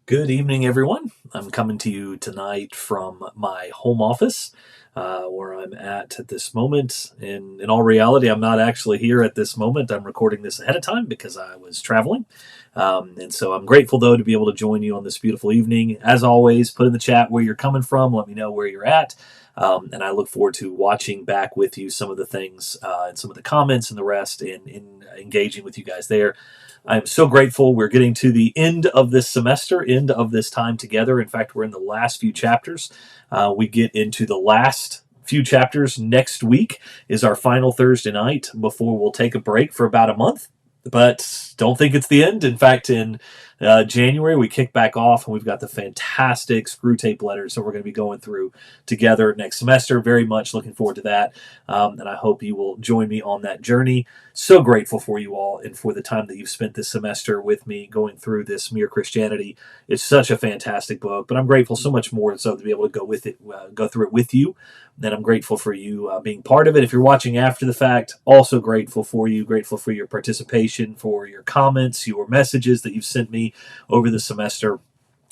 Good evening, everyone. I'm coming to you tonight from my home office, where I'm at this moment. In all reality, I'm not actually here at this moment. I'm recording this ahead of time because I was traveling. And so I'm grateful, though, to be able to join you on this beautiful evening. As always, put in the chat where you're coming from. Let me know where you're at. And I look forward to watching back with you some of the things and some of the comments and the rest in engaging with you guys there. I'm so grateful we're getting to the end of this semester, end of this time together. In fact, we're in the last few chapters. We get into the last few chapters next week is our final Thursday night before we'll take a break for about a month. But don't think it's the end. In fact, in January, we kick back off and we've got the fantastic Screw Tape letters that we're going to be going through together next semester. Very much looking forward to that. And I hope you will join me on that journey. So grateful for you all and for the time that you've spent this semester with me going through this Mere Christianity. It's such a fantastic book, but I'm grateful so much more so to be able to go through it with you. And I'm grateful for you being part of it. If you're watching after the fact, also grateful for you, grateful for your participation, for your comments, your messages that you've sent me over the semester.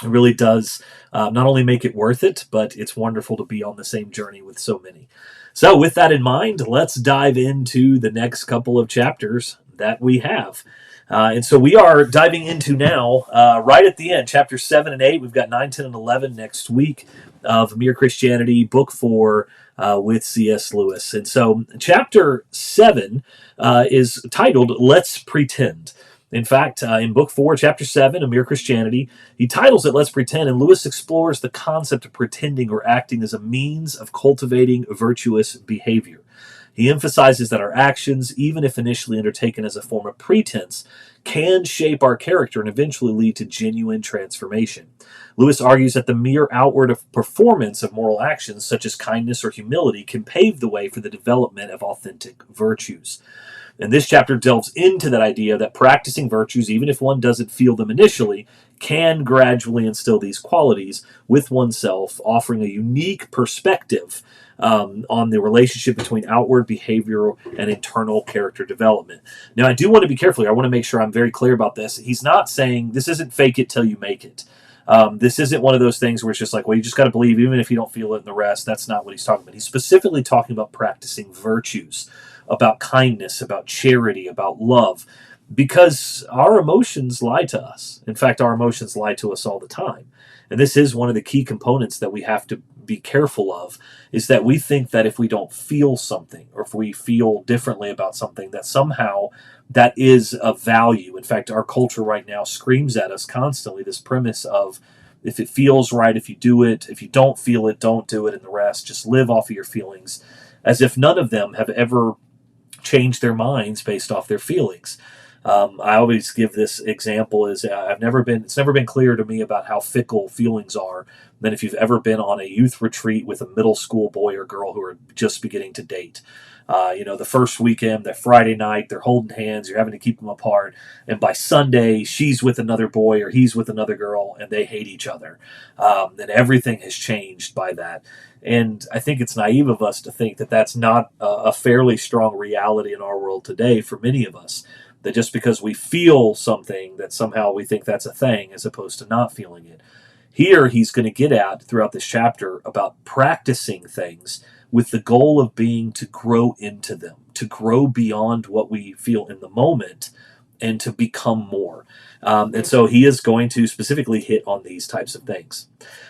It really does not only make it worth it, but it's wonderful to be on the same journey with so many. So, with that in mind, let's dive into the next couple of chapters that we have. And so we are diving into now, right at the end, chapters 7 and 8. We've got 9, 10, and 11 next week of Mere Christianity, book 4 with C.S. Lewis. And so, chapter 7 is titled Let's Pretend. In fact, in book 4, chapter 7, A Mere Christianity, he titles it Let's Pretend, and Lewis explores the concept of pretending or acting as a means of cultivating virtuous behavior. He emphasizes that our actions, even if initially undertaken as a form of pretense, can shape our character and eventually lead to genuine transformation. Lewis argues that the mere outward performance of moral actions, such as kindness or humility, can pave the way for the development of authentic virtues. And this chapter delves into that idea that practicing virtues, even if one doesn't feel them initially, can gradually instill these qualities with oneself, offering a unique perspective on the relationship between outward behavioral and internal character development. Now, I do want to be careful here. I want to make sure I'm very clear about this. He's not saying this isn't fake it till you make it. This isn't one of those things where it's just like, well, you just got to believe even if you don't feel it in the rest. That's not what he's talking about. He's specifically talking about practicing virtues, about kindness, about charity, about love, because our emotions lie to us. In fact, our emotions lie to us all the time. And this is one of the key components that we have to be careful of, is that we think that if we don't feel something or if we feel differently about something, that somehow that is of value. In fact, our culture right now screams at us constantly this premise of if it feels right, if you do it, if you don't feel it, don't do it, and the rest, just live off of your feelings, as if none of them have ever changed their minds based off their feelings. I always give this example is it's never been clear to me about how fickle feelings are than if you've ever been on a youth retreat with a middle school boy or girl who are just beginning to date. The first weekend, that Friday night, they're holding hands, you're having to keep them apart. And by Sunday, she's with another boy or he's with another girl and they hate each other. And everything has changed by that. And I think it's naive of us to think that that's not a fairly strong reality in our world today for many of us. That just because we feel something, that somehow we think that's a thing as opposed to not feeling it. Here, he's going to get at throughout this chapter about practicing things with the goal of being to grow into them, to grow beyond what we feel in the moment and to become more. And so he is going to specifically hit on these types of things.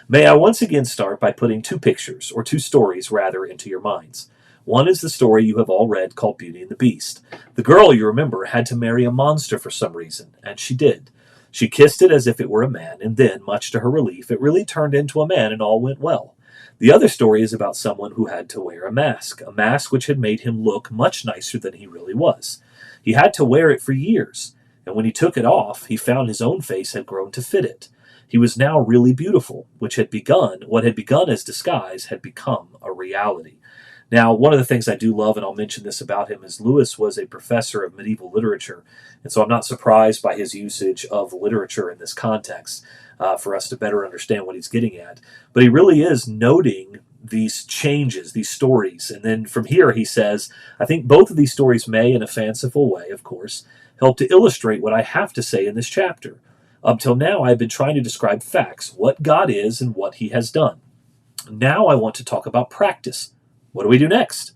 May I once again start by putting two pictures, or two stories rather, into your minds. One is the story you have all read called Beauty and the Beast. The girl, you remember, had to marry a monster for some reason, and she did. She kissed it as if it were a man, and then, much to her relief, it really turned into a man and all went well. The other story is about someone who had to wear a mask which had made him look much nicer than he really was. He had to wear it for years, and when he took it off, he found his own face had grown to fit it. He was now really beautiful, what had begun as disguise had become a reality. Now, one of the things I do love, and I'll mention this about him, is Lewis was a professor of medieval literature, and so I'm not surprised by his usage of literature in this context for us to better understand what he's getting at. But he really is noting these changes, these stories, and then from here he says, I think both of these stories may, in a fanciful way, of course, help to illustrate what I have to say in this chapter. Up till now, I've been trying to describe facts, what God is and what he has done. Now I want to talk about practice. What do we do next?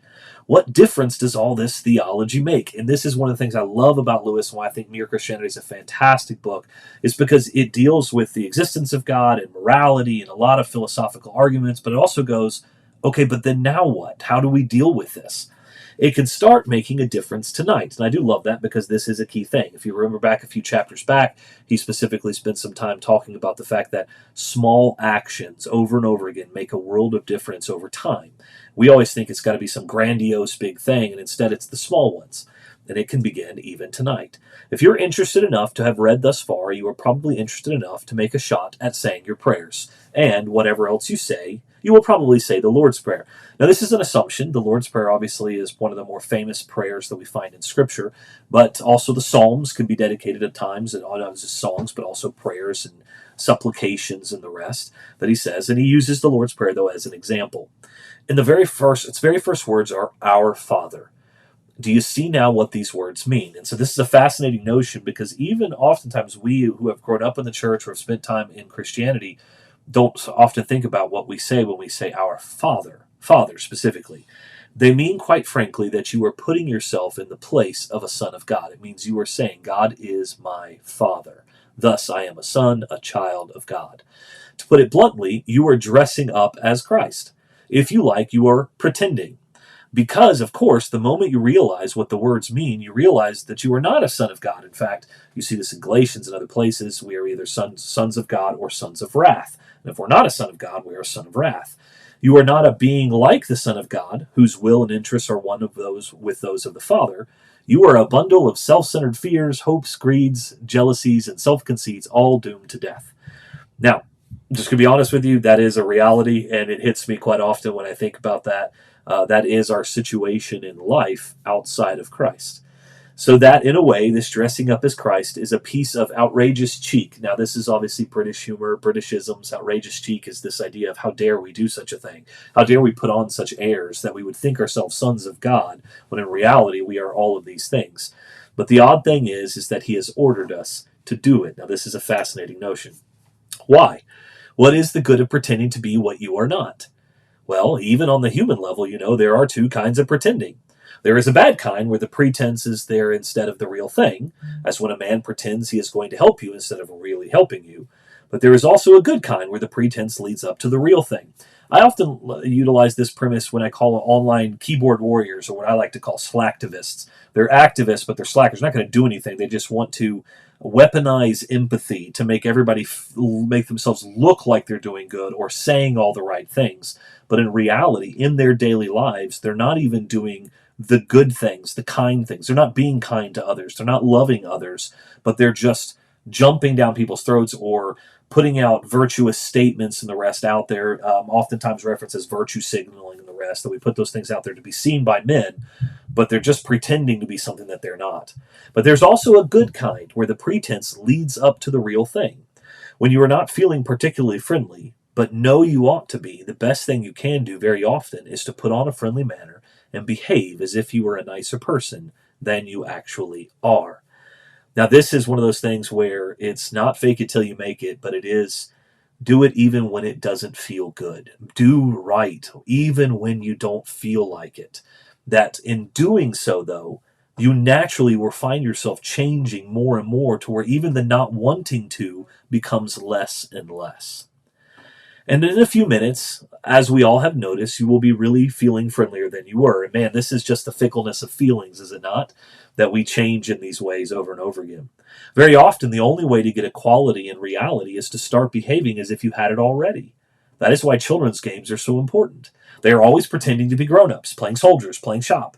What difference does all this theology make? And this is one of the things I love about Lewis and why I think Mere Christianity is a fantastic book, is because it deals with the existence of God and morality and a lot of philosophical arguments, but it also goes, okay, but then now what? How do we deal with this? It can start making a difference tonight. And I do love that because this is a key thing. If you remember back a few chapters back, he specifically spent some time talking about the fact that small actions over and over again make a world of difference over time. We always think it's got to be some grandiose big thing, and instead it's the small ones. And it can begin even tonight. If you're interested enough to have read thus far, you are probably interested enough to make a shot at saying your prayers. And whatever else you say, you will probably say the Lord's Prayer. Now, this is an assumption. The Lord's Prayer obviously is one of the more famous prayers that we find in Scripture, but also the Psalms can be dedicated at times, and not just songs, but also prayers and supplications and the rest that he says. And he uses the Lord's Prayer, though, as an example. In its very first words are "Our Father." Do you see now what these words mean? And so this is a fascinating notion because even oftentimes we who have grown up in the church or have spent time in Christianity don't often think about what we say when we say "Our Father," Father specifically. They mean, quite frankly, that you are putting yourself in the place of a son of God. It means you are saying, God is my Father. Thus, I am a son, a child of God. To put it bluntly, you are dressing up as Christ. If you like, you are pretending. Because, of course, the moment you realize what the words mean, you realize that you are not a son of God. In fact, you see this in Galatians and other places. We are either sons of God or sons of wrath. And if we're not a son of God, we are a son of wrath. You are not a being like the Son of God, whose will and interests are one of those with those of the Father. You are a bundle of self-centered fears, hopes, greeds, jealousies, and self-conceits, all doomed to death. Now, just to be honest with you, that is a reality, and it hits me quite often when I think about that. That is our situation in life outside of Christ. So that, in a way, this dressing up as Christ is a piece of outrageous cheek. Now, this is obviously British humor, Britishisms. Outrageous cheek is this idea of how dare we do such a thing? How dare we put on such airs that we would think ourselves sons of God, when in reality we are all of these things. But the odd thing is that he has ordered us to do it. Now, this is a fascinating notion. Why? What is the good of pretending to be what you are not? Well, even on the human level, there are two kinds of pretending. There is a bad kind where the pretense is there instead of the real thing, as when a man pretends he is going to help you instead of really helping you. But there is also a good kind where the pretense leads up to the real thing. I often utilize this premise when I call online keyboard warriors, or what I like to call slacktivists. They're activists, but they're slackers. They're not going to do anything. They just want to weaponize empathy to make everybody make themselves look like they're doing good or saying all the right things. But in reality, in their daily lives, they're not even doing the good things, the kind things. They're not being kind to others. They're not loving others, but they're just jumping down people's throats or putting out virtuous statements and the rest out there. Oftentimes referenced as virtue signaling and the rest, that we put those things out there to be seen by men, but they're just pretending to be something that they're not. But there's also a good kind where the pretense leads up to the real thing. When you are not feeling particularly friendly, but know you ought to be, the best thing you can do very often is to put on a friendly manner and behave as if you were a nicer person than you actually are. Now, this is one of those things where it's not fake it till you make it, but it is do it even when it doesn't feel good. Do right, even when you don't feel like it. That in doing so, though, you naturally will find yourself changing more and more to where even the not wanting to becomes less and less. And in a few minutes, as we all have noticed, you will be really feeling friendlier than you were. And man, this is just the fickleness of feelings, is it not? That we change in these ways over and over again. Very often, the only way to get equality in reality is to start behaving as if you had it already. That is why children's games are so important. They are always pretending to be grown-ups, playing soldiers, playing shop.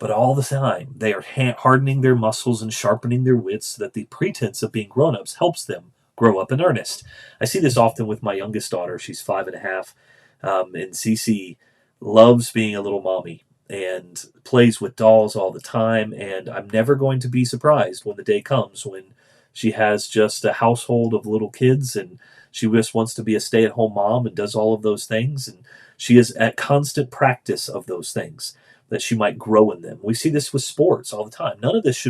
But all the time, they are hardening their muscles and sharpening their wits so that the pretense of being grown-ups helps them grow up in earnest. I see this often with my youngest daughter. She's 5.5, and Cece loves being a little mommy and plays with dolls all the time. And I'm never going to be surprised when the day comes when she has just a household of little kids and she just wants to be a stay-at-home mom and does all of those things. And she is at constant practice of those things. that she might grow in them. We see this with sports all the time. None of this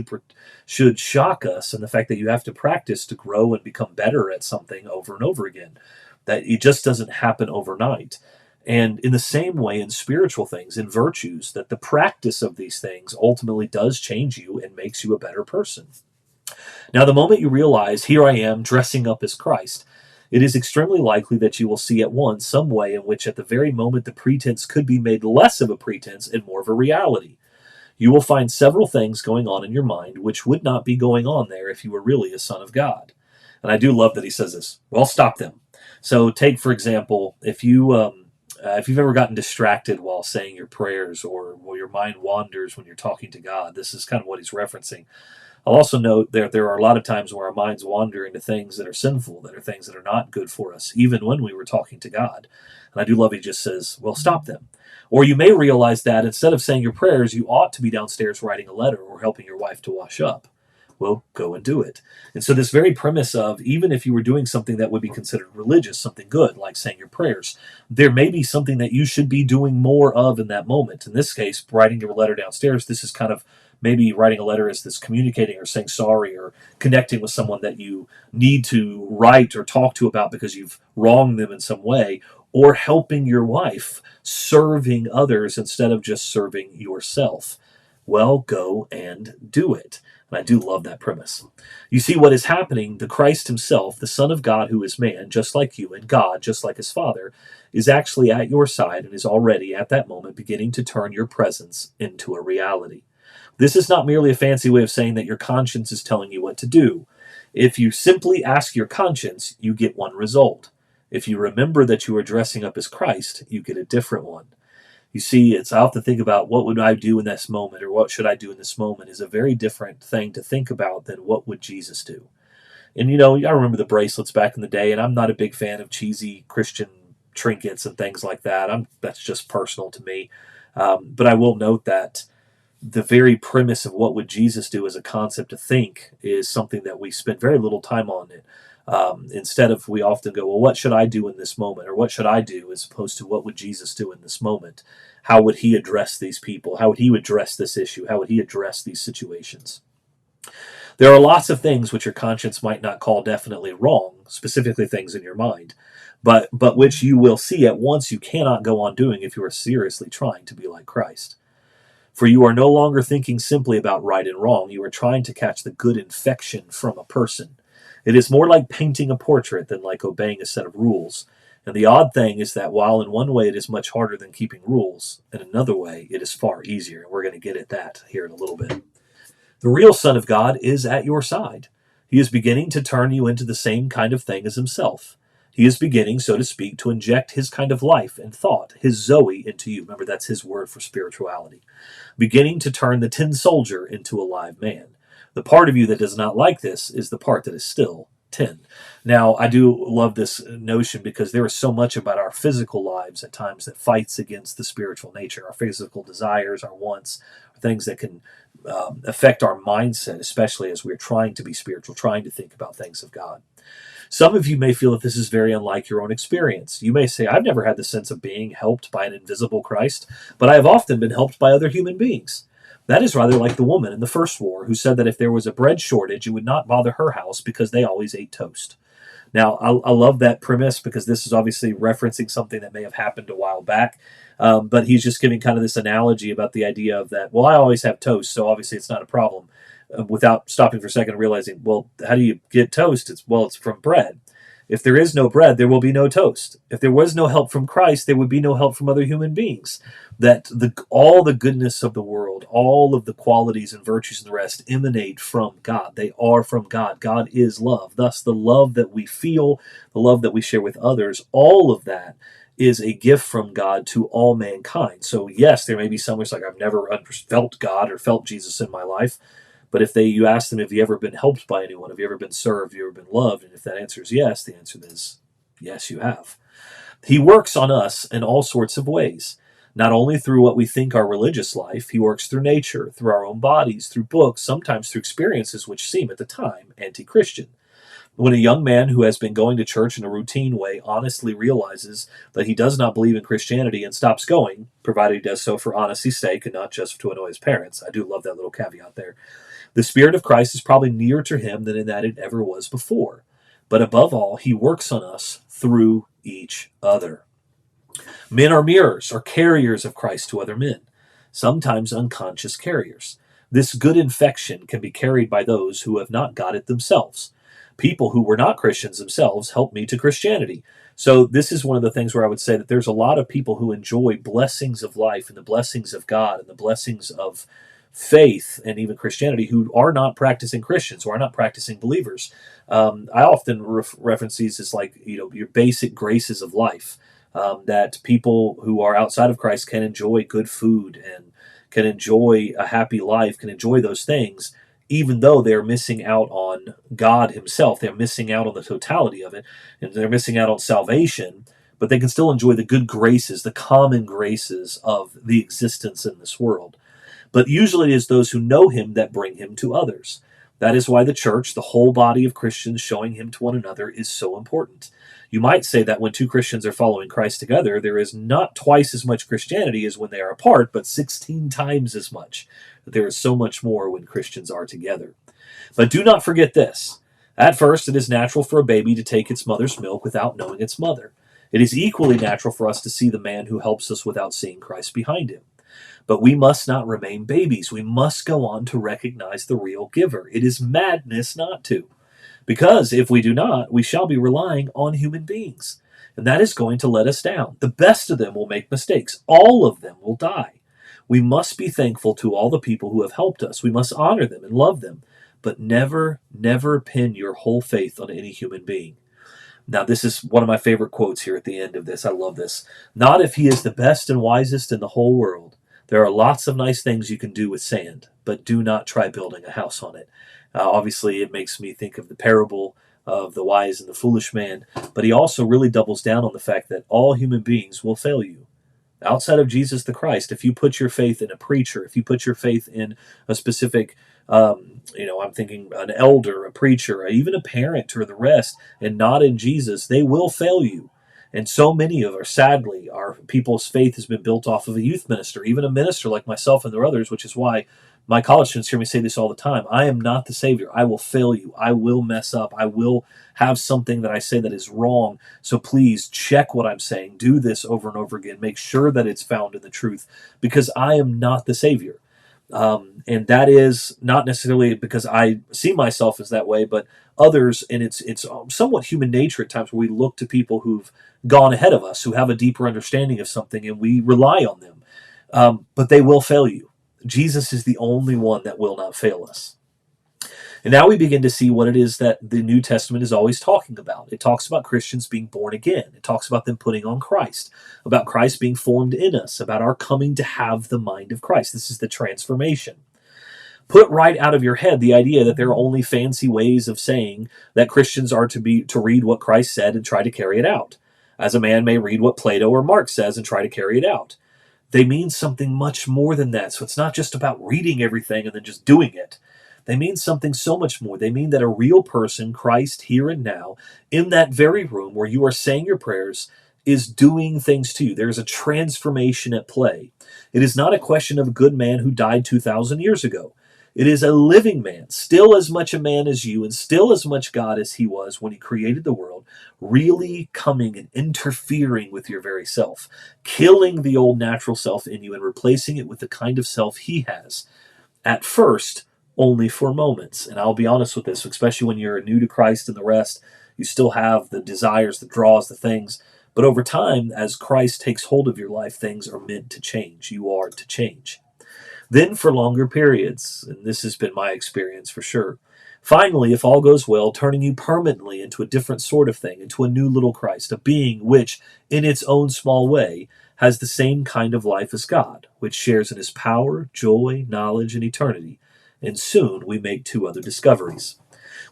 should shock us, and the fact that you have to practice to grow and become better at something over and over again. That it just doesn't happen overnight. And in the same way, in spiritual things, in virtues, that the practice of these things ultimately does change you and makes you a better person. Now, the moment you realize, here I am dressing up as Christ, it is extremely likely that you will see at once some way in which, at the very moment, the pretense could be made less of a pretense and more of a reality. You will find several things going on in your mind which would not be going on there if you were really a son of God. And I do love that he says this. Well, stop them. So, take for example, if you've ever gotten distracted while saying your prayers, or your mind wanders when you're talking to God, this is kind of what he's referencing. I'll also note there are a lot of times where our minds wander into things that are sinful, that are things that are not good for us, even when we were talking to God. And I do love he just says, well, stop them. Or you may realize that instead of saying your prayers, you ought to be downstairs writing a letter or helping your wife to wash up. Well, go and do it. And so this very premise of, even if you were doing something that would be considered religious, something good, like saying your prayers, there may be something that you should be doing more of in that moment. In this case, writing your letter downstairs, this is kind of maybe writing a letter is this communicating or saying sorry or connecting with someone that you need to write or talk to about because you've wronged them in some way, or helping your wife, serving others instead of just serving yourself. Well, go and do it. And I do love that premise. You see what is happening, the Christ himself, the Son of God who is man, just like you, and God, just like his Father, is actually at your side and is already at that moment beginning to turn your presence into a reality. This is not merely a fancy way of saying that your conscience is telling you what to do. If you simply ask your conscience, you get one result. If you remember that you are dressing up as Christ, you get a different one. You see, I often think about what would I do in this moment, or what should I do in this moment, is a very different thing to think about than what would Jesus do. And I remember the bracelets back in the day, and I'm not a big fan of cheesy Christian trinkets and things like that. That's just personal to me. But I will note that the very premise of what would Jesus do as a concept to think is something that we spend very little time on it. Instead of, we often go, well, what should I do in this moment? Or what should I do, as opposed to what would Jesus do in this moment? How would he address these people? How would he address this issue? How would he address these situations? There are lots of things which your conscience might not call definitely wrong, specifically things in your mind, but which you will see at once you cannot go on doing if you are seriously trying to be like Christ. For you are no longer thinking simply about right and wrong. You are trying to catch the good infection from a person. It is more like painting a portrait than like obeying a set of rules. And the odd thing is that while in one way it is much harder than keeping rules, in another way it is far easier. And we're going to get at that here in a little bit. The real Son of God is at your side. He is beginning to turn you into the same kind of thing as himself. He is beginning, so to speak, to inject his kind of life and thought, his Zoe, into you. Remember, that's his word for spirituality. Beginning to turn the tin soldier into a live man. The part of you that does not like this is the part that is still tin. Now, I do love this notion because there is so much about our physical lives at times that fights against the spiritual nature. Our physical desires, our wants, are things that can affect our mindset, especially as we're trying to be spiritual, trying to think about things of God. Some of you may feel that this is very unlike your own experience. You may say, I've never had the sense of being helped by an invisible Christ, but I have often been helped by other human beings. That is rather like the woman in the first war who said that if there was a bread shortage, it would not bother her house because they always ate toast. Now, I love that premise because this is obviously referencing something that may have happened a while back, but he's just giving kind of this analogy about the idea of that, well, I always have toast, so obviously it's not a problem. Without stopping for a second and realizing, well, how do you get toast? It's from bread. If there is no bread, there will be no toast. If there was no help from Christ, there would be no help from other human beings. That all the goodness of the world, all of the qualities and virtues and the rest emanate from God. They are from God. God is love. Thus, the love that we feel, the love that we share with others, all of that is a gift from God to all mankind. So yes, there may be some who's like, I've never felt God or felt Jesus in my life. But if you ask them, have you ever been helped by anyone? Have you ever been served? Have you ever been loved? And if that answer is yes, the answer is yes, you have. He works on us in all sorts of ways, not only through what we think our religious life. He works through nature, through our own bodies, through books, sometimes through experiences which seem at the time anti-Christian. When a young man who has been going to church in a routine way honestly realizes that he does not believe in Christianity and stops going, provided he does so for honesty's sake and not just to annoy his parents — I do love that little caveat there — the Spirit of Christ is probably nearer to him than in that it ever was before. But above all, he works on us through each other. Men are mirrors or carriers of Christ to other men, sometimes unconscious carriers. This good infection can be carried by those who have not got it themselves. People who were not Christians themselves helped me to Christianity. So, this is one of the things where I would say that there's a lot of people who enjoy blessings of life and the blessings of God and the blessings of faith and even Christianity who are not practicing Christians, who are not practicing believers. I often reference these as like, your basic graces of life. That people who are outside of Christ can enjoy good food and can enjoy a happy life, can enjoy those things, even though they're missing out on God Himself. They're missing out on the totality of it, and they're missing out on salvation, but they can still enjoy the good graces, the common graces of the existence in this world. But usually it is those who know Him that bring Him to others. That is why the church, the whole body of Christians showing Him to one another, is so important. You might say that when two Christians are following Christ together, there is not twice as much Christianity as when they are apart, but 16 times as much. There is so much more when Christians are together. But do not forget this. At first, it is natural for a baby to take its mother's milk without knowing its mother. It is equally natural for us to see the man who helps us without seeing Christ behind him. But we must not remain babies. We must go on to recognize the real giver. It is madness not to. Because if we do not, we shall be relying on human beings. And that is going to let us down. The best of them will make mistakes. All of them will die. We must be thankful to all the people who have helped us. We must honor them and love them. But never, never pin your whole faith on any human being. Now, this is one of my favorite quotes here at the end of this. I love this. Not if he is the best and wisest in the whole world. There are lots of nice things you can do with sand, but do not try building a house on it. Obviously, it makes me think of the parable of the wise and the foolish man, but he also really doubles down on the fact that all human beings will fail you. Outside of Jesus the Christ, if you put your faith in a preacher, if you put your faith in a specific, I'm thinking an elder, a preacher, even a parent or the rest, and not in Jesus, they will fail you. And so many of our, sadly, our people's faith has been built off of a youth minister, even a minister like myself and there are others, which is why my college students hear me say this all the time. I am not the Savior. I will fail you. I will mess up. I will have something that I say that is wrong. So please check what I'm saying. Do this over and over again. Make sure that it's found in the truth, because I am not the Savior. And that is not necessarily because I see myself as that way, but others, and it's somewhat human nature at times where we look to people who've gone ahead of us, who have a deeper understanding of something, and we rely on them. But they will fail you. Jesus is the only one that will not fail us. And now we begin to see what it is that the New Testament is always talking about. It talks about Christians being born again. It talks about them putting on Christ, about Christ being formed in us, about our coming to have the mind of Christ. This is the transformation. Put right out of your head the idea that there are only fancy ways of saying that Christians are to read what Christ said and try to carry it out, as a man may read what Plato or Marx says and try to carry it out. They mean something much more than that. So it's not just about reading everything and then just doing it. They mean something so much more. They mean that a real person, Christ here and now, in that very room where you are saying your prayers, is doing things to you. There is a transformation at play. It is not a question of a good man who died 2,000 years ago. It is a living man, still as much a man as you, and still as much God as he was when he created the world, really coming and interfering with your very self, killing the old natural self in you and replacing it with the kind of self he has. At first, only for moments. And I'll be honest with this, especially when you're new to Christ and the rest, you still have the desires, the draws, the things. But over time, as Christ takes hold of your life, things are meant to change. You are to change. Then for longer periods, and this has been my experience for sure. Finally, if all goes well, turning you permanently into a different sort of thing, into a new little Christ, a being which, in its own small way, has the same kind of life as God, which shares in his power, joy, knowledge, and eternity. And soon we make two other discoveries.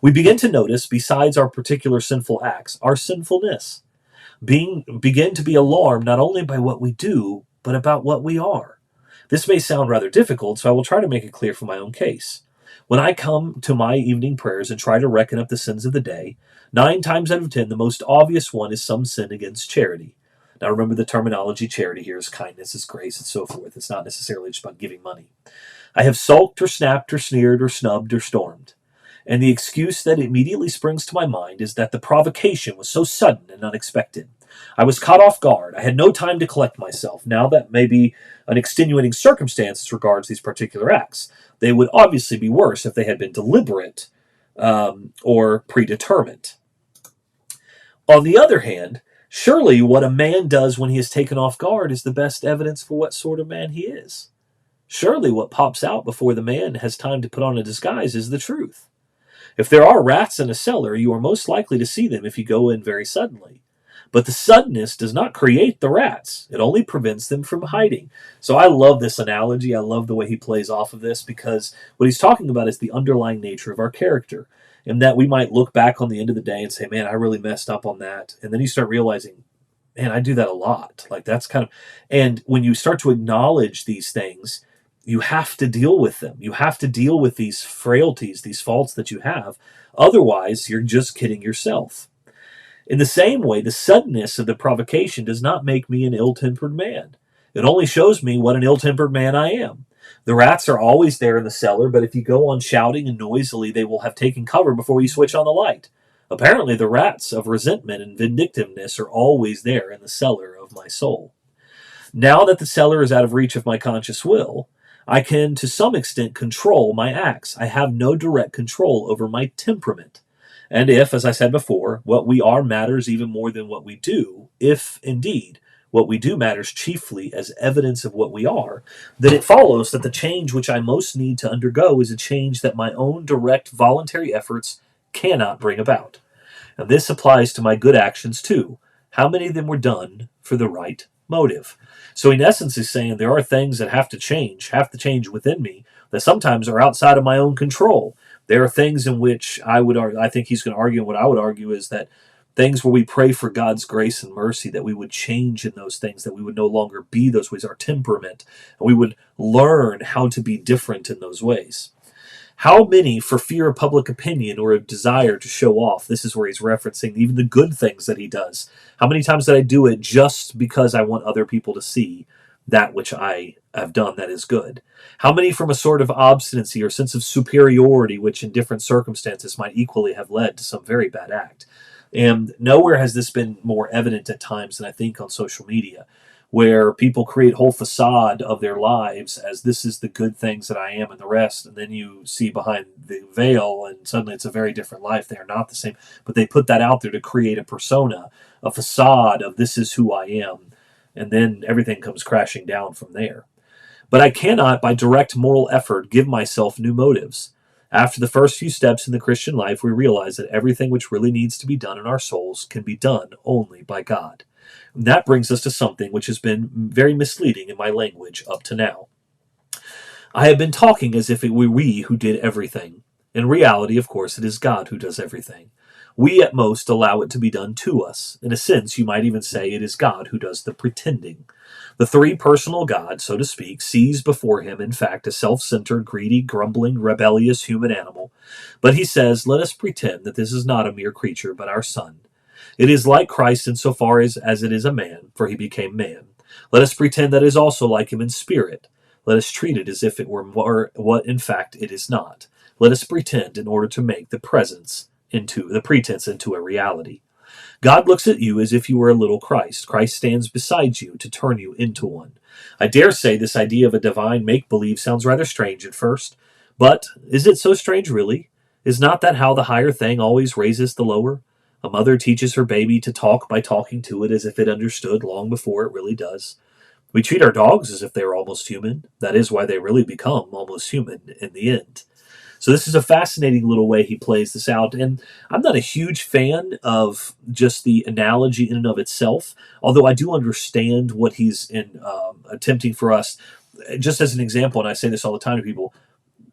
We begin to notice, besides our particular sinful acts, our sinfulness. Begin to be alarmed not only by what we do, but about what we are. This may sound rather difficult, so I will try to make it clear for my own case. When I come to my evening prayers and try to reckon up the sins of the day, 9 times out of 10, the most obvious one is some sin against charity. Now remember, the terminology charity here is kindness, is grace, and so forth. It's not necessarily just about giving money. I have sulked or snapped or sneered or snubbed or stormed. And the excuse that immediately springs to my mind is that the provocation was so sudden and unexpected. I was caught off guard. I had no time to collect myself. Now, that may be an extenuating circumstance as regards these particular acts. They would obviously be worse if they had been deliberate or predetermined. On the other hand, surely what a man does when he is taken off guard is the best evidence for what sort of man he is. Surely what pops out before the man has time to put on a disguise is the truth. If there are rats in a cellar, you are most likely to see them if you go in very suddenly. But the suddenness does not create the rats. It only prevents them from hiding. So I love this analogy. I love the way he plays off of this, because what he's talking about is the underlying nature of our character. And that we might look back on the end of the day and say, man, I really messed up on that. And then you start realizing, man, I do that a lot. Like, that's kind of, and when you start to acknowledge these things, you have to deal with them. You have to deal with these frailties, these faults that you have. Otherwise, you're just kidding yourself. In the same way, the suddenness of the provocation does not make me an ill-tempered man. It only shows me what an ill-tempered man I am. The rats are always there in the cellar, but if you go on shouting and noisily, they will have taken cover before you switch on the light. Apparently, the rats of resentment and vindictiveness are always there in the cellar of my soul. Now that the cellar is out of reach of my conscious will, I can, to some extent, control my acts. I have no direct control over my temperament. And if, as I said before, what we are matters even more than what we do, if, indeed, what we do matters chiefly as evidence of what we are, then it follows that the change which I most need to undergo is a change that my own direct voluntary efforts cannot bring about. And this applies to my good actions too. How many of them were done for the right motive? So in essence, he's saying there are things that have to change within me, that sometimes are outside of my own control. There are things in which I think he's going to argue, and what I would argue is that things where we pray for God's grace and mercy, that we would change in those things, that we would no longer be those ways, our temperament, and we would learn how to be different in those ways. How many, for fear of public opinion or a desire to show off, this is where he's referencing even the good things that he does. How many times did I do it just because I want other people to see that which I have done that is good? How many from a sort of obstinacy or sense of superiority, which in different circumstances might equally have led to some very bad act? And nowhere has this been more evident at times than I think on social media, where people create whole facade of their lives as this is the good things that I am and the rest, and then you see behind the veil and suddenly it's a very different life. They are not the same, but they put that out there to create a persona, a facade of this is who I am, and then everything comes crashing down from there. But I cannot, by direct moral effort, give myself new motives. After the first few steps in the Christian life, we realize that everything which really needs to be done in our souls can be done only by God. And that brings us to something which has been very misleading in my language up to now. I have been talking as if it were we who did everything. In reality, of course, it is God who does everything. We at most allow it to be done to us. In a sense, you might even say it is God who does the pretending. The three-personal God, so to speak, sees before him, in fact, a self-centered, greedy, grumbling, rebellious human animal. But he says, let us pretend that this is not a mere creature, but our son. It is like Christ insofar as it is a man, for he became man. Let us pretend that it is also like him in spirit. Let us treat it as if it were more what in fact it is not. Let us pretend in order to make the pretense into a reality. God looks at you as if you were a little Christ. Christ stands beside you to turn you into one. I dare say this idea of a divine make-believe sounds rather strange at first, but is it so strange really? Is not that how the higher thing always raises the lower? A mother teaches her baby to talk by talking to it as if it understood long before it really does. We treat our dogs as if they are almost human. That is why they really become almost human in the end. So this is a fascinating little way he plays this out. And I'm not a huge fan of just the analogy in and of itself, although I do understand what he's attempting for us. Just as an example, and I say this all the time to people,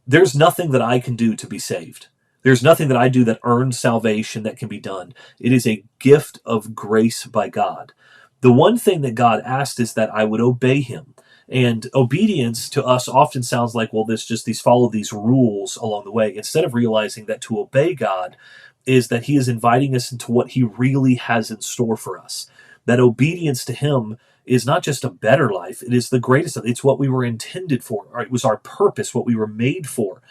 there's nothing that I can do to be saved. There's nothing that I do that earns salvation that can be done. It is a gift of grace by God. The one thing that God asked is that I would obey him. And obedience to us often sounds like, well, this just these follow these rules along the way, instead of realizing that to obey God is that he is inviting us into what he really has in store for us. That obedience to him is not just a better life, it is the greatest. It's what we were intended for. It was our purpose, what we were made for.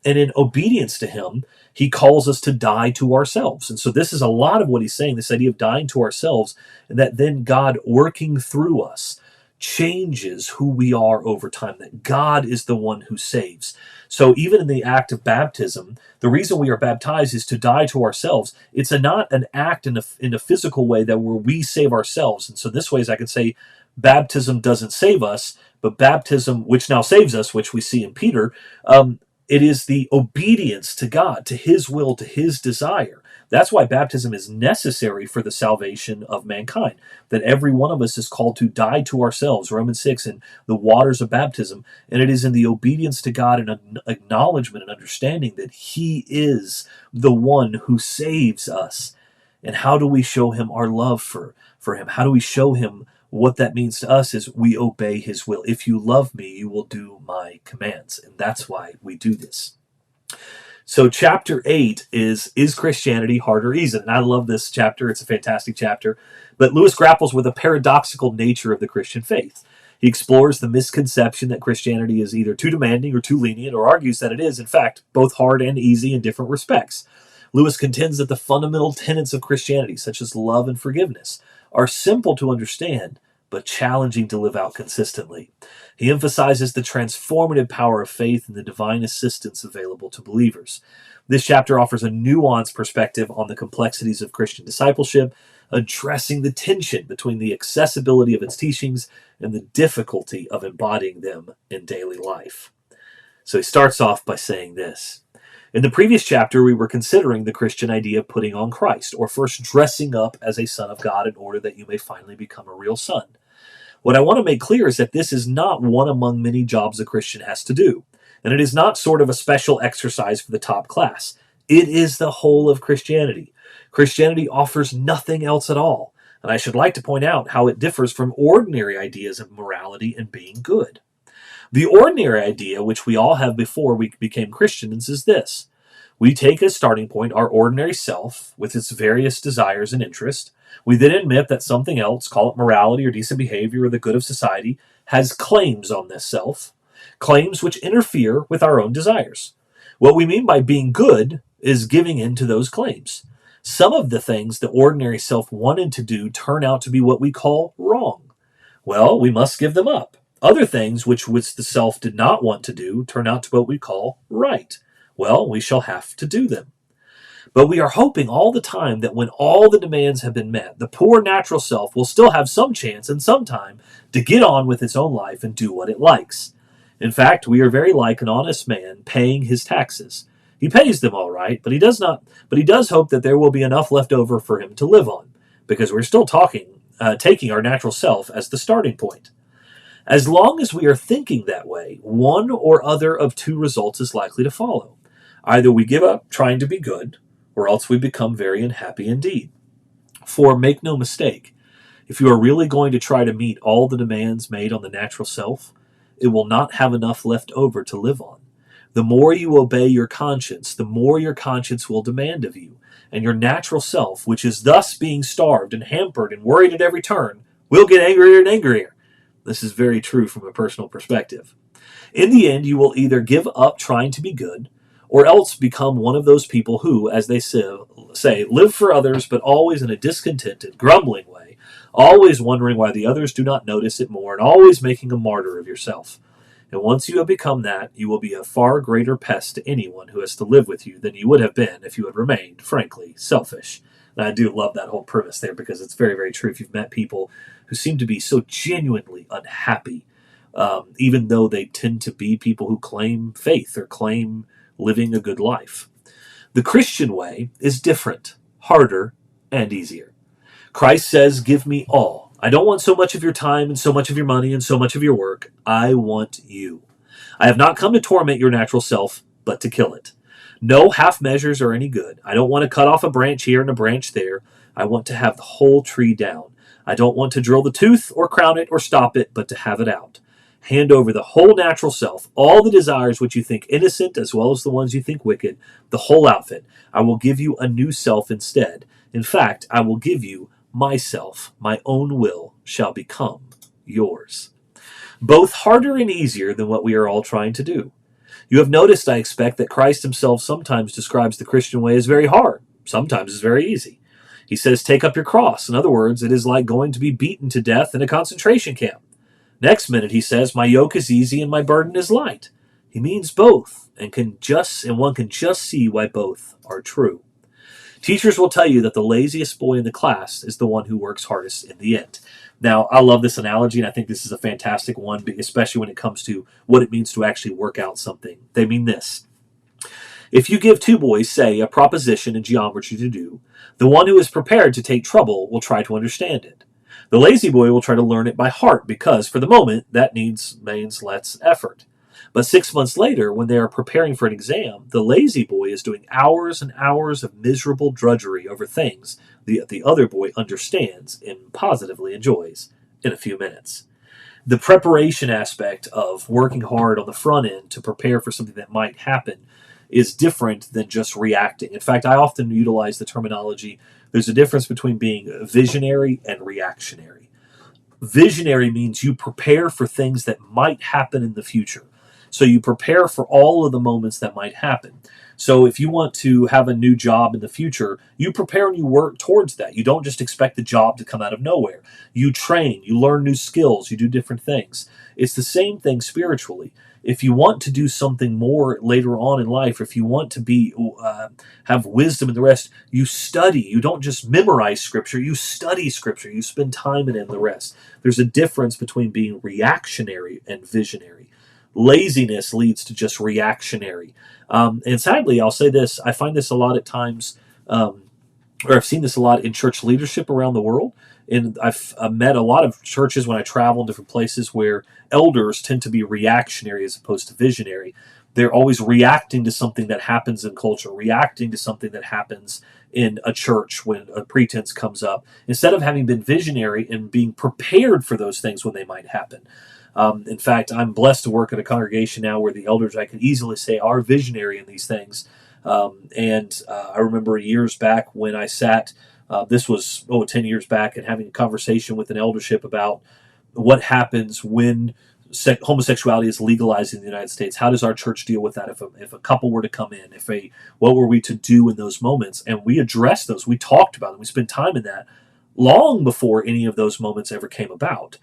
And in obedience to him, he calls us to die to ourselves. And so this is a lot of what he's saying, this idea of dying to ourselves, and that then God working through us changes who we are over time, that God is the one who saves. So even in the act of baptism, the reason we are baptized is to die to ourselves. It's not an act in a physical way that where we save ourselves. And so this way, as I could say, baptism doesn't save us, but baptism, which now saves us, which we see in Peter, it is the obedience to God, to his will, to his desire. That's why baptism is necessary for the salvation of mankind, that every one of us is called to die to ourselves, Romans 6, in the waters of baptism. And it is in the obedience to God and an acknowledgement and understanding that he is the one who saves us. And how do we show him our love for him? How do we show him what that means to us is we obey his will. If you love me, you will do my commands. And that's why we do this. So chapter 8 is Christianity hard or easy? And I love this chapter. It's a fantastic chapter. But Lewis grapples with the paradoxical nature of the Christian faith. He explores the misconception that Christianity is either too demanding or too lenient, or argues that it is, in fact, both hard and easy in different respects. Lewis contends that the fundamental tenets of Christianity, such as love and forgiveness, are simple to understand, but challenging to live out consistently. He emphasizes the transformative power of faith and the divine assistance available to believers. This chapter offers a nuanced perspective on the complexities of Christian discipleship, addressing the tension between the accessibility of its teachings and the difficulty of embodying them in daily life. So he starts off by saying this. In the previous chapter, we were considering the Christian idea of putting on Christ, or first dressing up as a son of God in order that you may finally become a real son. What I want to make clear is that this is not one among many jobs a Christian has to do, and it is not sort of a special exercise for the top class. It is the whole of Christianity. Christianity offers nothing else at all, and I should like to point out how it differs from ordinary ideas of morality and being good. The ordinary idea, which we all have before we became Christians, is this. We take as starting point our ordinary self with its various desires and interests. We then admit that something else, call it morality or decent behavior or the good of society, has claims on this self, claims which interfere with our own desires. What we mean by being good is giving in to those claims. Some of the things the ordinary self wanted to do turn out to be what we call wrong. Well, we must give them up. Other things which the self did not want to do turn out to be what we call right. Well, we shall have to do them. But we are hoping all the time that when all the demands have been met, the poor natural self will still have some chance and some time to get on with its own life and do what it likes. In fact, we are very like an honest man paying his taxes. He pays them all right, but he does hope that there will be enough left over for him to live on, because we're still taking our natural self as the starting point. As long as we are thinking that way, one or other of two results is likely to follow. Either we give up trying to be good, or else we become very unhappy indeed. For make no mistake, if you are really going to try to meet all the demands made on the natural self, it will not have enough left over to live on. The more you obey your conscience, the more your conscience will demand of you, and your natural self, which is thus being starved and hampered and worried at every turn, will get angrier and angrier. This is very true from a personal perspective. In the end, you will either give up trying to be good, or else become one of those people who, as they say, live for others, but always in a discontented, grumbling way, always wondering why the others do not notice it more, and always making a martyr of yourself. And once you have become that, you will be a far greater pest to anyone who has to live with you than you would have been if you had remained, frankly, selfish. And I do love that whole premise there, because it's very, very true. If you've met people who seem to be so genuinely unhappy, even though they tend to be people who claim faith or claim living a good life. The Christian way is different, harder, and easier. Christ says, give me all. I don't want so much of your time and so much of your money and so much of your work. I want you. I have not come to torment your natural self, but to kill it. No half measures are any good. I don't want to cut off a branch here and a branch there. I want to have the whole tree down. I don't want to drill the tooth or crown it or stop it, but to have it out. Hand over the whole natural self, all the desires which you think innocent as well as the ones you think wicked, the whole outfit. I will give you a new self instead. In fact, I will give you myself. My own will shall become yours. Both harder and easier than what we are all trying to do. You have noticed, I expect, that Christ himself sometimes describes the Christian way as very hard, sometimes as very easy. He says, take up your cross. In other words, it is like going to be beaten to death in a concentration camp. Next minute he says, my yoke is easy and my burden is light. He means both, and one can just see why both are true. Teachers will tell you that the laziest boy in the class is the one who works hardest in the end. Now, I love this analogy, and I think this is a fantastic one, especially when it comes to what it means to actually work out something. They mean this. If you give two boys, say, a proposition in geometry to do, the one who is prepared to take trouble will try to understand it. The lazy boy will try to learn it by heart because, for the moment, that means less effort. But 6 months later, when they are preparing for an exam, the lazy boy is doing hours and hours of miserable drudgery over things the other boy understands and positively enjoys in a few minutes. The preparation aspect of working hard on the front end to prepare for something that might happen is different than just reacting. In fact, I often utilize the terminology, there's a difference between being visionary and reactionary. Visionary means you prepare for things that might happen in the future. So you prepare for all of the moments that might happen. So if you want to have a new job in the future, you prepare and you work towards that. You don't just expect the job to come out of nowhere. You train, you learn new skills, you do different things. It's the same thing spiritually. If you want to do something more later on in life, if you want to be have wisdom and the rest, you study. You don't just memorize Scripture. You study Scripture. You spend time in it and the rest. There's a difference between being reactionary and visionary. Laziness leads to just reactionary. And sadly, I'll say this, I find this a lot at times, or I've seen this a lot in church leadership around the world. And I've met a lot of churches when I travel in different places where elders tend to be reactionary as opposed to visionary. They're always reacting to something that happens in culture, reacting to something that happens in a church when a pretense comes up, instead of having been visionary and being prepared for those things when they might happen. In fact, I'm blessed to work at a congregation now where the elders, I can easily say, are visionary in these things. I remember years back when I sat, this was 10 years back, and having a conversation with an eldership about what happens when homosexuality is legalized in the United States. How does our church deal with that? If a couple were to come in, what were we to do in those moments? And we addressed those. We talked about them. We spent time in that long before any of those moments ever came about.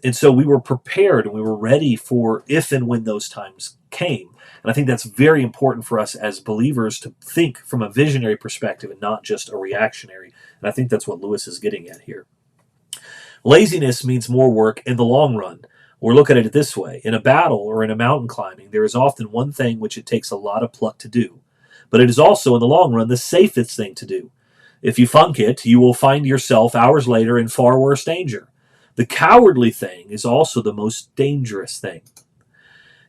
And so we were prepared and we were ready for if and when those times came. And I think that's very important for us as believers to think from a visionary perspective and not just a reactionary. And I think that's what Lewis is getting at here. Laziness means more work in the long run. Or look at it this way. In a battle or in a mountain climbing, there is often one thing which it takes a lot of pluck to do. But it is also, in the long run, the safest thing to do. If you funk it, you will find yourself hours later in far worse danger. The cowardly thing is also the most dangerous thing.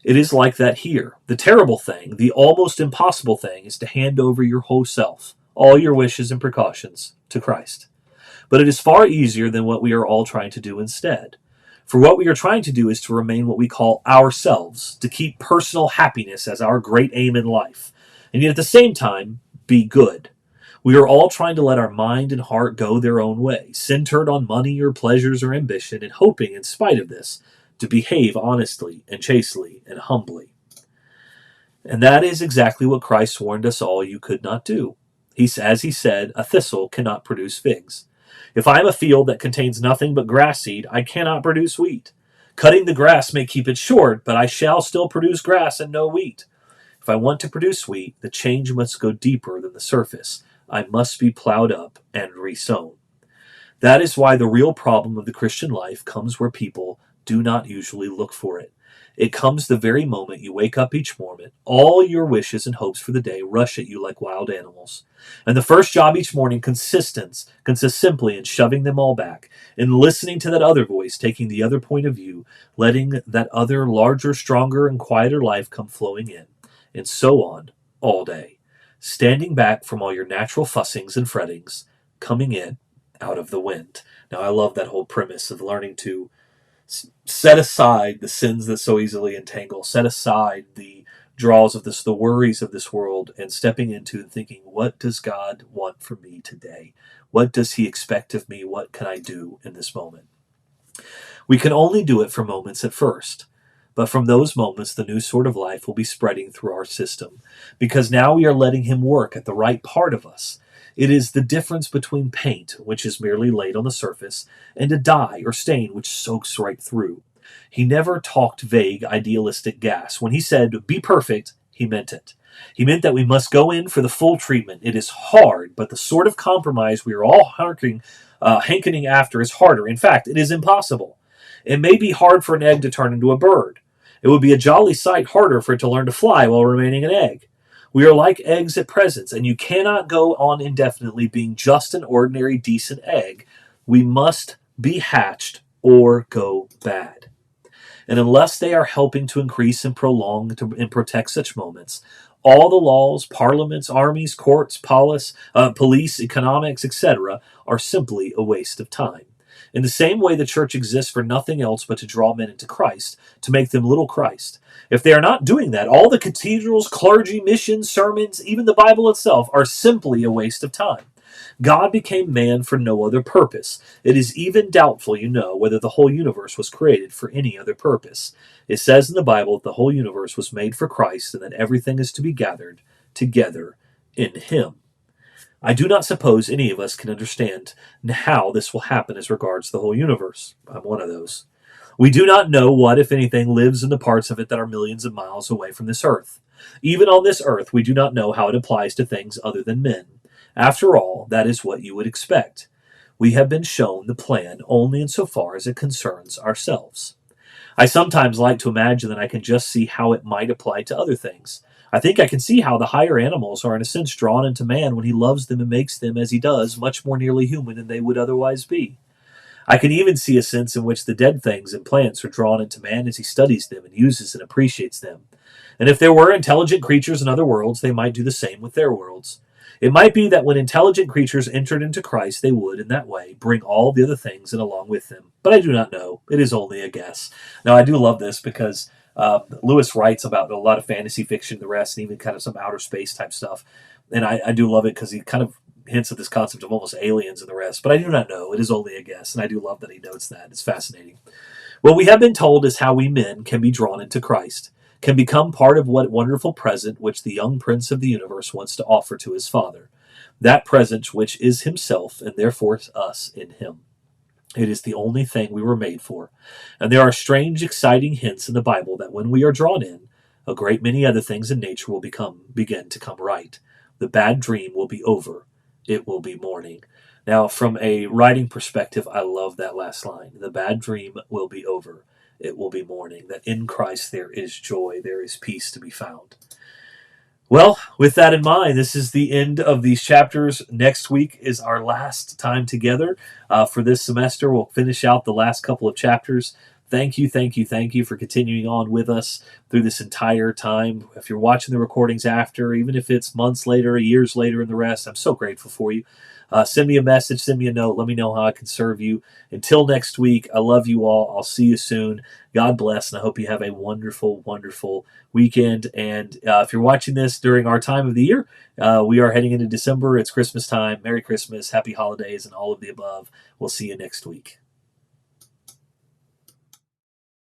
It is like that here. The terrible thing, the almost impossible thing, is to hand over your whole self, all your wishes and precautions, to Christ. But it is far easier than what we are all trying to do instead. For what we are trying to do is to remain what we call ourselves, to keep personal happiness as our great aim in life, and yet at the same time, be good. We are all trying to let our mind and heart go their own way, centered on money or pleasures or ambition, and hoping, in spite of this, to behave honestly and chastely and humbly. And that is exactly what Christ warned us all you could not do. As he said, a thistle cannot produce figs. If I am a field that contains nothing but grass seed, I cannot produce wheat. Cutting the grass may keep it short, but I shall still produce grass and no wheat. If I want to produce wheat, the change must go deeper than the surface. I must be plowed up and resown. That is why the real problem of the Christian life comes where people do not usually look for it. It comes the very moment you wake up each morning. All your wishes and hopes for the day rush at you like wild animals. And the first job each morning consists simply in shoving them all back, in listening to that other voice, taking the other point of view, letting that other larger, stronger, and quieter life come flowing in, and so on all day. Standing back from all your natural fussings and frettings, coming in out of the wind. Now, I love that whole premise of learning to Set aside the sins that so easily entangle. Set aside the draws of this, the worries of this world, and stepping into and thinking, what does God want from me today? What does He expect of me? What can I do in this moment? We can only do it for moments at first. But from those moments, the new sort of life will be spreading through our system, because now we are letting Him work at the right part of us. It is the difference between paint, which is merely laid on the surface, and a dye or stain which soaks right through. He never talked vague, idealistic gas. When He said, be perfect, He meant it. He meant that we must go in for the full treatment. It is hard, but the sort of compromise we are all hankering after is harder. In fact, it is impossible. It may be hard for an egg to turn into a bird. It would be a jolly sight harder for it to learn to fly while remaining an egg. We are like eggs at present, and you cannot go on indefinitely being just an ordinary decent egg. We must be hatched or go bad. And unless they are helping to increase and prolong and protect such moments, all the laws, parliaments, armies, courts, police, economics, etc., are simply a waste of time. In the same way, the church exists for nothing else but to draw men into Christ, to make them little Christ. If they are not doing that, all the cathedrals, clergy, missions, sermons, even the Bible itself, are simply a waste of time. God became man for no other purpose. It is even doubtful, whether the whole universe was created for any other purpose. It says in the Bible that the whole universe was made for Christ and that everything is to be gathered together in Him. I do not suppose any of us can understand how this will happen as regards the whole universe. I'm one of those. We do not know what, if anything, lives in the parts of it that are millions of miles away from this earth. Even on this earth, we do not know how it applies to things other than men. After all, that is what you would expect. We have been shown the plan only insofar as it concerns ourselves. I sometimes like to imagine that I can just see how it might apply to other things. I think I can see how the higher animals are in a sense drawn into man when he loves them and makes them, as he does, much more nearly human than they would otherwise be. I can even see a sense in which the dead things and plants are drawn into man as he studies them and uses and appreciates them. And if there were intelligent creatures in other worlds, they might do the same with their worlds. It might be that when intelligent creatures entered into Christ, they would, in that way, bring all the other things in along with them. But I do not know. It is only a guess. Now, I do love this because Lewis writes about a lot of fantasy fiction, the rest, and even kind of some outer space type stuff. And I do love it because he kind of hints at this concept of almost aliens and the rest. But I do not know. It is only a guess. And I do love that he notes that. It's fascinating. What we have been told is how we men can be drawn into Christ, can become part of what wonderful present which the young prince of the universe wants to offer to his father. That present which is himself, and therefore us in him. It is the only thing we were made for. And there are strange, exciting hints in the Bible that when we are drawn in, a great many other things in nature will begin to come right. The bad dream will be over. It will be morning. Now, from a writing perspective, I love that last line. The bad dream will be over. It will be morning. That in Christ there is joy, there is peace to be found. Well, with that in mind, this is the end of these chapters. Next week is our last time together for this semester. We'll finish out the last couple of chapters. Thank you for continuing on with us through this entire time. If you're watching the recordings after, even if it's months later, years later, and the rest, I'm so grateful for you. Send me a message, send me a note, let me know how I can serve you. Until next week, I love you all. I'll see you soon. God bless, and I hope you have a wonderful, wonderful weekend. And if you're watching this during our time of the year, we are heading into December. It's Christmas time. Merry Christmas, happy holidays, and all of the above. We'll see you next week.